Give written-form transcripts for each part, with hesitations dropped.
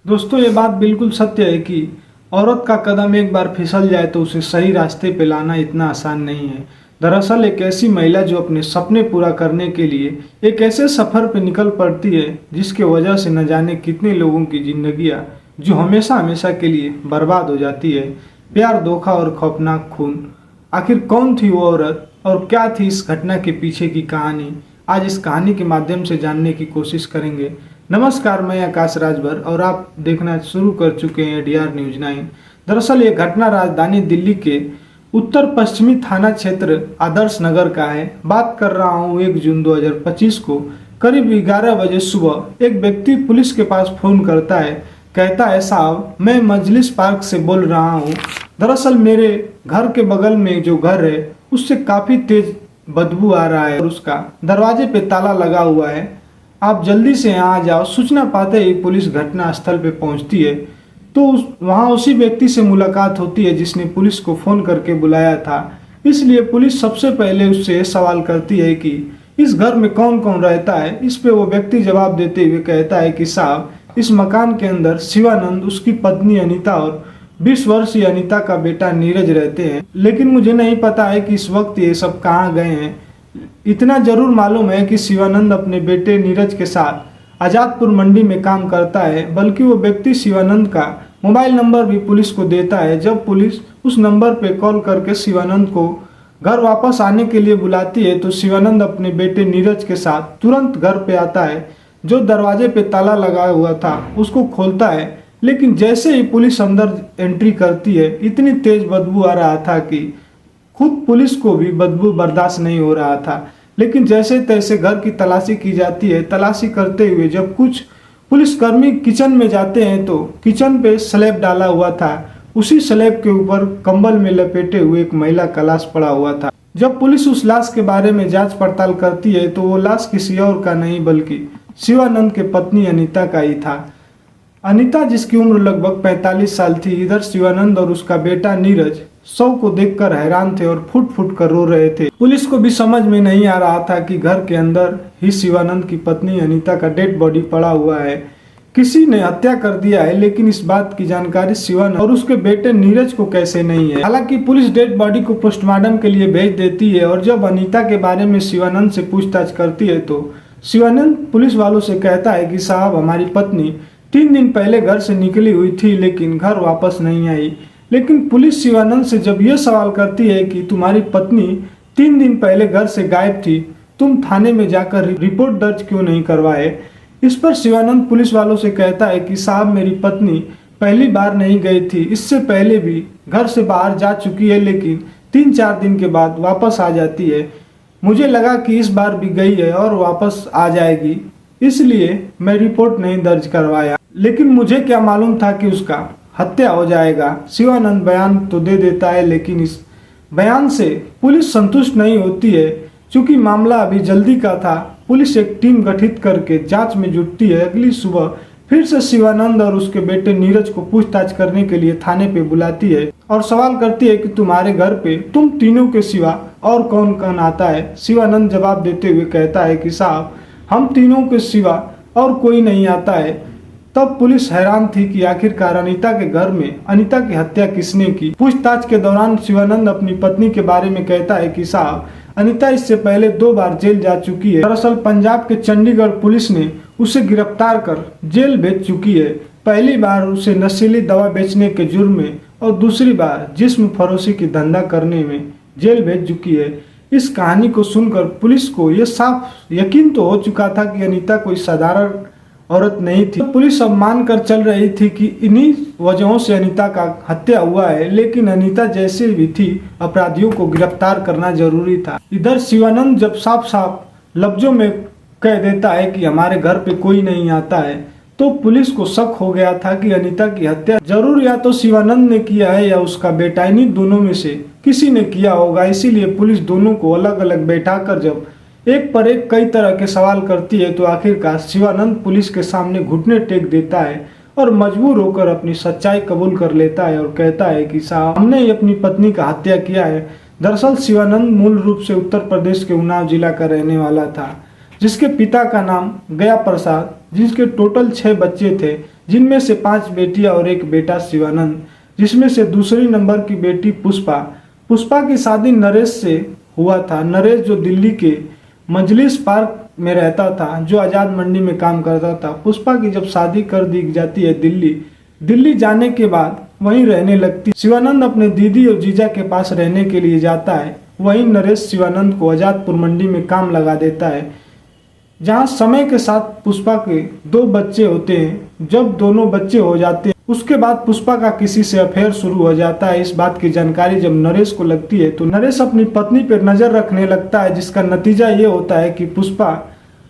दोस्तों, ये बात बिल्कुल सत्य है कि औरत का कदम एक बार फिसल जाए तो उसे सही रास्ते पे लाना इतना आसान नहीं है। दरअसल एक ऐसी महिला जो अपने सपने पूरा करने के लिए एक ऐसे सफ़र पे निकल पड़ती है जिसके वजह से न जाने कितने लोगों की जिंदगियां जो हमेशा हमेशा के लिए बर्बाद हो जाती है। प्यार, धोखा और खौफनाक खून। आखिर कौन थी वो औरत और क्या थी इस घटना के पीछे की कहानी? आज इस कहानी के माध्यम से जानने की कोशिश करेंगे। नमस्कार, मैं आकाश राजभर और आप देखना शुरू कर चुके हैं डीआर न्यूज 9। दरअसल ये घटना राजधानी दिल्ली के उत्तर पश्चिमी थाना क्षेत्र आदर्श नगर का है। बात कर रहा हूँ 1 जून 2025 को करीब 11 बजे सुबह एक व्यक्ति पुलिस के पास फोन करता है। कहता है, साहब मैं मजलिस पार्क से बोल रहा हूँ। दरअसल मेरे घर के बगल में जो घर है उससे काफ़ी तेज बदबू आ रहा है और उसका दरवाजे पे ताला लगा हुआ है। आप जल्दी से यहाँ आ जाओ। सूचना पाते ही पुलिस घटना स्थल पे पहुँचती है तो वहाँ उसी व्यक्ति से मुलाकात होती है जिसने पुलिस को फ़ोन करके बुलाया था। इसलिए पुलिस सबसे पहले उससे सवाल करती है कि इस घर में कौन कौन रहता है। इस पे वो व्यक्ति जवाब देते हुए कहता है कि साहब, इस मकान के अंदर शिवानंद, उसकी पत्नी अनीता और 20 वर्षीय अनीता का बेटा नीरज रहते हैं। लेकिन मुझे नहीं पता है कि इस वक्त ये सब कहाँ गए हैं। इतना जरूर मालूम है कि शिवानंद अपने बेटे नीरज के साथ आजादपुर मंडी में काम करता है। बल्कि वो व्यक्ति शिवानंद का मोबाइल नंबर भी पुलिस को देता है। जब पुलिस उस नंबर पे कॉल करके शिवानंद को घर वापस आने के लिए बुलाती है तो शिवानंद अपने बेटे नीरज के साथ तुरंत घर पे आता है। जो दरवाजे पे ताला लगा हुआ था उसको खोलता है, लेकिन जैसे ही पुलिस अंदर एंट्री करती है इतनी तेज बदबू आ रहा था कि खुद पुलिस को भी बदबू बर्दाश्त नहीं हो रहा था। लेकिन जैसे तैसे घर की तलाशी की जाती है। तलाशी करते हुए जब कुछ पुलिसकर्मी किचन में जाते हैं तो किचन पे स्लैब डाला हुआ था। उसी स्लैब के ऊपर कंबल में लपेटे हुए एक महिला का लाश पड़ा हुआ था। जब पुलिस उस लाश के बारे में जांच पड़ताल करती है तो वो लाश किसी और का नहीं बल्कि शिवानंद के पत्नी अनीता का ही था। अनीता, जिसकी उम्र लगभग 45 साल थी। इधर शिवानंद और उसका बेटा नीरज शव को देखकर हैरान थे और फुट फुट कर रो रहे थे। पुलिस को भी समझ में नहीं आ रहा था कि घर के अंदर ही शिवानंद की पत्नी अनीता का डेड बॉडी पड़ा हुआ है। किसी ने हत्या कर दिया है, लेकिन इस बात की जानकारी शिवानंद और उसके बेटे नीरज को कैसे नहीं है। हालांकि पुलिस डेड बॉडी को पोस्टमार्टम के लिए भेज देती है और जब अनीता के बारे में शिवानंद से पूछताछ करती है तो शिवानंद पुलिस वालों से कहता है कि साहब, हमारी पत्नी 3 दिन पहले घर से निकली हुई थी लेकिन घर वापस नहीं आई। लेकिन पुलिस शिवानंद से जब यह सवाल करती है कि तुम्हारी पत्नी 3 दिन पहले घर से गायब थी, तुम थाने में जाकर रिपोर्ट दर्ज क्यों नहीं करवाए। इस पर शिवानंद पुलिस वालों से कहता है कि साहब, मेरी पत्नी पहली बार नहीं गई थी, इससे पहले भी घर से बाहर जा चुकी है लेकिन 3-4 दिन के बाद वापस आ जाती है। मुझे लगा कि इस बार भी गई है और वापस आ जाएगी, इसलिए मैं रिपोर्ट नहीं दर्ज करवाया। लेकिन मुझे क्या मालूम था कि उसका हत्या हो जाएगा। शिवानंद बयान तो दे देता है लेकिन इस बयान से पुलिस संतुष्ट नहीं होती है। चूंकि मामला अभी जल्दी का था, पुलिस एक टीम गठित करके जांच में जुटती है। अगली सुबह फिर से शिवानंद और उसके बेटे नीरज को पूछताछ करने के लिए थाने पे बुलाती है और सवाल करती है कि तुम्हारे घर पे तुम तीनों के सिवा और कौन कौन आता है। शिवानंद जवाब देते हुए कहता है कि साहब, हम तीनों के सिवा और कोई नहीं आता है। तब पुलिस हैरान थी कि आखिरकार अनीता के घर में अनीता की हत्या किसने की। पूछताछ के दौरान शिवानंद अपनी पत्नी के बारे में कहता है कि साहब, अनीता इससे पहले 2 बार जेल जा चुकी है। दरअसल पंजाब के चंडीगढ़ पुलिस ने उसे गिरफ्तार कर जेल भेज चुकी है। पहली बार उसे नशीली दवा बेचने के जुर्म में और दूसरी बार जिस्म फरोशी की धंधा करने में जेल भेज चुकी है। इस कहानी को सुनकर पुलिस को यह साफ यकीन तो हो चुका था कि अनीता कोई साधारण औरत नहीं थी। पुलिस अब मानकर चल रही थी कि इन्हीं वजहों से अनीता का हत्या हुआ है, लेकिन अनीता जैसे भी थी अपराधियों को गिरफ्तार करना जरूरी था। इधर शिवानंद जब साफ साफ लफ्जों में कह देता है कि हमारे घर पे कोई नहीं आता है तो पुलिस को शक हो गया था कि अनीता की हत्या जरूर या तो शिवानंद ने किया है या उसका बेटा। इन्हीं दोनों में से किसी ने किया होगा। इसीलिए पुलिस दोनों को अलग अलग बैठाकर जब एक पर एक कई तरह के सवाल करती है तो आखिरकार शिवानंद पुलिस के सामने घुटने टेक देता है और मजबूर होकर अपनी सच्चाई कबूल कर लेता है और कहता है कि साहब, हमने ही अपनी पत्नी का हत्या किया है। दरअसल शिवानंद मूल रूप से उत्तर प्रदेश के उन्नाव जिला का रहने वाला था, जिसके पिता का नाम गया प्रसाद, जिसके टोटल 6 बच्चे थे, जिनमें से 5 बेटियां और एक बेटा शिवानंद, जिसमें से दूसरी नंबर की बेटी पुष्पा। पुष्पा की शादी नरेश से हुआ था। नरेश जो दिल्ली के मजलिस पार्क में रहता था, जो आज़ाद मंडी में काम करता था। पुष्पा की जब शादी कर दी जाती है दिल्ली जाने के बाद वहीं रहने लगती। शिवानंद अपने दीदी और जीजा के पास रहने के लिए जाता है। वहीं नरेश शिवानंद को आज़ादपुर मंडी में काम लगा देता है, जहां समय के साथ पुष्पा के 2 बच्चे होते हैं। जब दोनों बच्चे हो जाते हैं उसके बाद पुष्पा का किसी से अफेयर शुरू हो जाता है। इस बात की जानकारी जब नरेश को लगती है तो नरेश अपनी पत्नी पर नजर रखने लगता है, जिसका नतीजा ये होता है कि पुष्पा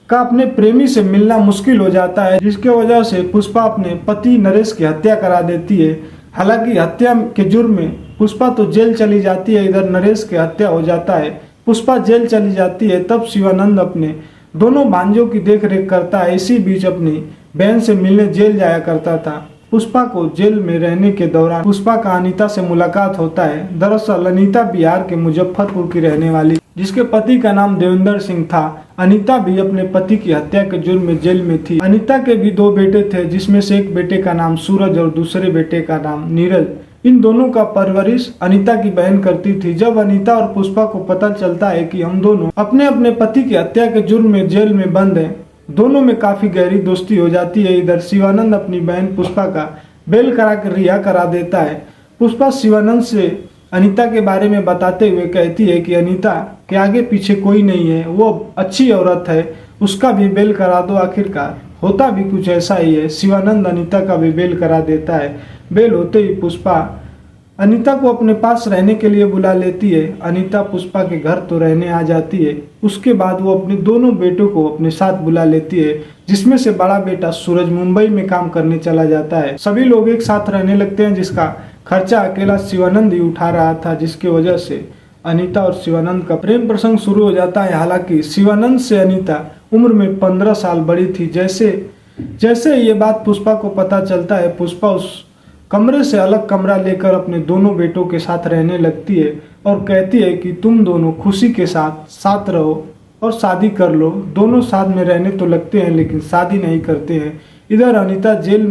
का अपने प्रेमी से मिलना मुश्किल हो जाता है, जिसके वजह से पुष्पा अपने पति नरेश की हत्या करा देती है। हालांकि हत्या के जुर्म में पुष्पा तो जेल चली जाती है, इधर नरेश की हत्या हो जाता है। पुष्पा जेल चली जाती है, तब शिवानंद अपने दोनों भांजों की देखरेख करता है। इसी बीच अपनी बहन से मिलने जेल जाया करता था। पुष्पा को जेल में रहने के दौरान पुष्पा का अनीता से मुलाकात होता है। दरअसल अनीता बिहार के मुजफ्फरपुर की रहने वाली, जिसके पति का नाम देवेंद्र सिंह था। अनीता भी अपने पति की हत्या के जुर्म में जेल में थी। अनीता के भी 2 बेटे थे, जिसमें से एक बेटे का नाम सूरज और दूसरे बेटे का नाम नीरज। इन दोनों का परवरिश अनीता की बहन करती थी। जब अनीता और पुष्पा को पता चलता है कि हम दोनों अपने अपने पति की हत्या के जुर्म में जेल में बंद हैं, दोनों में काफी गहरी दोस्ती हो जाती है। इधर शिवानंद अपनी बहन पुष्पा का बेल करा कर रिहा करा देता है। पुष्पा शिवानंद से अनीता के बारे में बताते हुए कहती है कि अनीता के आगे पीछे कोई नहीं है, वो अच्छी औरत है, उसका भी बेल करा दो। आखिरकार होता भी कुछ ऐसा ही है। शिवानंद अनीता का भी बेल करा देता है। बेल होते ही पुष्पा अनीता को अपने पास रहने के लिए बुला लेती है। अनीता पुष्पा के घर तो रहने आ जाती है। उसके बाद वो अपने दोनों बेटों को अपने साथ बुला लेती है, जिसमें से बड़ा बेटा सूरज मुंबई में काम करने चला जाता है। सभी लोग एक साथ रहने लगते हैं, जिसका खर्चा अकेला शिवानंद ही उठा रहा था, जिसकी वजह से अनीता और शिवानंद का प्रेम प्रसंग शुरू हो जाता है। हालांकि शिवानंद से अनीता उम्र में 15 साल बड़ी थी। जैसे ये बात पुष्पा को पता चलता है, पुष्पा उस कमरे से अलग कमरा लेकर अपने दोनों बेटों के साथ रहने लगती है और कहती है कि तुम दोनों खुशी के साथ रहो और शादी कर लो। दोनों साथ में रहने तो लगते हैं लेकिन शादी नहीं करते हैं। इधर अनीता जेल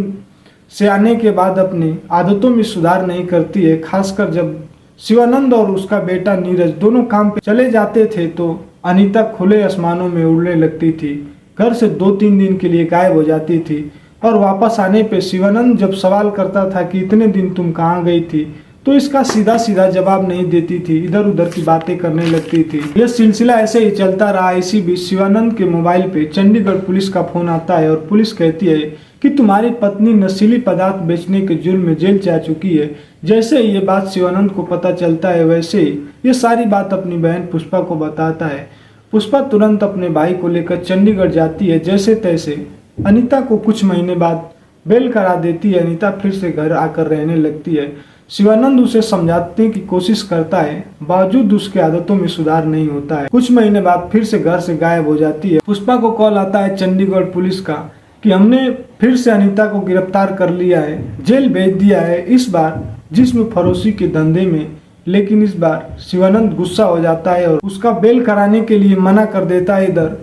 से आने के बाद अपनी आदतों में सुधार नहीं करती है। खासकर जब शिवानंद और उसका बेटा नीरज दोनों काम पे चले जाते थे तो अनीता खुले आसमानों में उड़ने लगती थी। घर से 2-3 दिन के लिए गायब हो जाती थी और वापस आने पे शिवानंद जब सवाल करता था कि इतने दिन तुम कहाँ गई थी, तो इसका सीधा सीधा जवाब नहीं देती थी, इधर उधर की बातें करने लगती थी। यह सिलसिला ऐसे ही चलता रहा। इसी बीच शिवानंद के मोबाइल पे चंडीगढ़ पुलिस का फोन आता है और पुलिस कहती है कि तुम्हारी पत्नी नशीली पदार्थ बेचने के जुर्म में जेल जा चुकी है। जैसे ही ये बात शिवानंद को पता चलता है, वैसे ही ये सारी बात अपनी बहन पुष्पा को बताता है। पुष्पा तुरंत अपने भाई को लेकर चंडीगढ़ जाती है। जैसे तैसे अनीता को कुछ महीने बाद बेल करा देती है। अनीता फिर से घर आकर रहने लगती है। शिवानंद उसे समझाने की कोशिश करता है, बावजूद उसके आदतों में सुधार नहीं होता है। कुछ महीने बाद फिर से घर से गायब हो जाती है। पुष्पा को कॉल आता है चंडीगढ़ पुलिस का कि हमने फिर से अनीता को गिरफ्तार कर लिया है, जेल भेज दिया है, इस बार जिस्म फरोशी के धंधे में। लेकिन इस बार शिवानंद गुस्सा हो जाता है और उसका बेल कराने के लिए मना कर देता है। इधर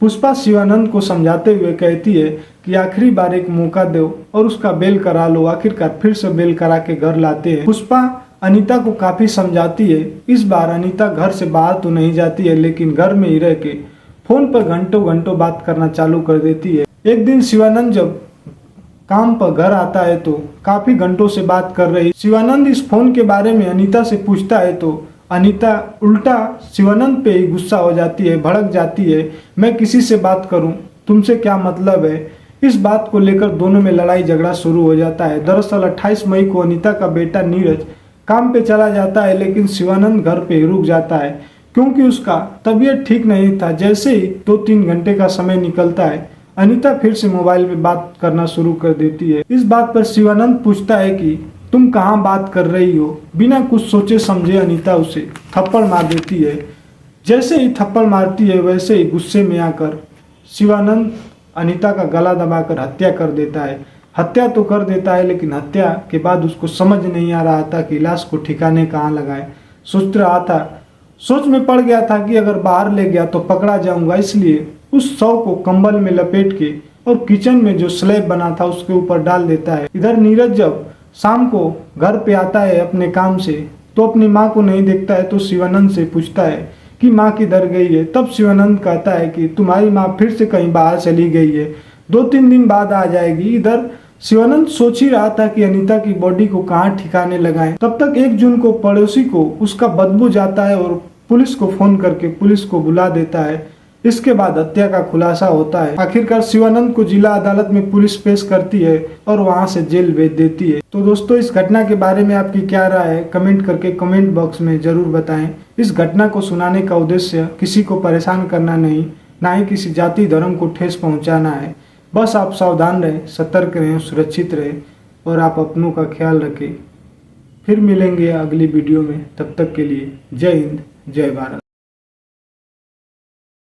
पुष्पा शिवानंद को समझाते हुए कहती है कि आखिरी बार एक मौका दो और उसका बेल करा लो। आखिरकार फिर से बेल करा के घर लाते हैं। पुष्पा अनीता को काफी समझाती है। इस बार अनीता घर से बाहर तो नहीं जाती है, लेकिन घर में ही रह के फोन पर घंटों घंटों बात करना चालू कर देती है। एक दिन शिवानंद जब काम पर घर आता है तो काफी घंटों से बात कर रही शिवानंद इस फोन के बारे में अनीता से पूछता है तो अनीता उल्टा शिवानंद पे ही गुस्सा हो जाती है, भड़क जाती है। मैं किसी से बात करूं, तुमसे क्या मतलब है? इस बात को लेकर दोनों में लड़ाई झगड़ा शुरू हो जाता है। दरअसल 28 मई को अनीता का बेटा नीरज काम पे चला जाता है, लेकिन शिवानंद घर पे ही रुक जाता है क्योंकि उसका तबीयत ठीक नहीं था। जैसे ही 2-3 घंटे का समय निकलता है, अनीता फिर से मोबाइल पे बात करना शुरू कर देती है। इस बात पर शिवानंद पूछता है कि तुम कहाँ बात कर रही हो? बिना कुछ सोचे समझे अनीता उसे थप्पड़ मार देती है। जैसे ही थप्पड़ मारती है, वैसे ही गुस्से में आकर शिवानंद अनीता का गला दबाकर हत्या कर देता है। हत्या तो कर देता है, लेकिन हत्या के बाद उसको समझ नहीं आ रहा था कि लाश को ठिकाने कहाँ लगाए। सोच में पड़ गया था कि अगर बाहर ले गया तो पकड़ा जाऊंगा, इसलिए उस शव को कंबल में लपेट के और किचन में जो स्लैब बना था उसके ऊपर डाल देता है। इधर नीरज जब शाम को घर पे आता है अपने काम से तो अपनी माँ को नहीं देखता है, तो शिवानंद से पूछता है कि माँ किधर गई है। तब शिवानंद कहता है कि तुम्हारी माँ फिर से कहीं बाहर चली गई है, 2-3 दिन बाद आ जाएगी। इधर शिवानंद सोच ही रहा था कि अनीता की बॉडी को कहाँ ठिकाने लगाएं। तब तक 1 जून को पड़ोसी को उसका बदबू जाता है और पुलिस को फोन करके पुलिस को बुला देता है। इसके बाद हत्या का खुलासा होता है। आखिरकार शिवानंद को जिला अदालत में पुलिस पेश करती है और वहां से जेल भेज देती है। तो दोस्तों, इस घटना के बारे में आपकी क्या राय है, कमेंट करके कमेंट बॉक्स में जरूर बताएं। इस घटना को सुनाने का उद्देश्य किसी को परेशान करना नहीं, ना ही किसी जाति धर्म को ठेस पहुंचाना है। बस आप सावधान रहें, सतर्क रहें, सुरक्षित रहें और आप अपनों का ख्याल रखें। फिर मिलेंगे अगली वीडियो में, तब तक के लिए जय हिंद, जय भारत।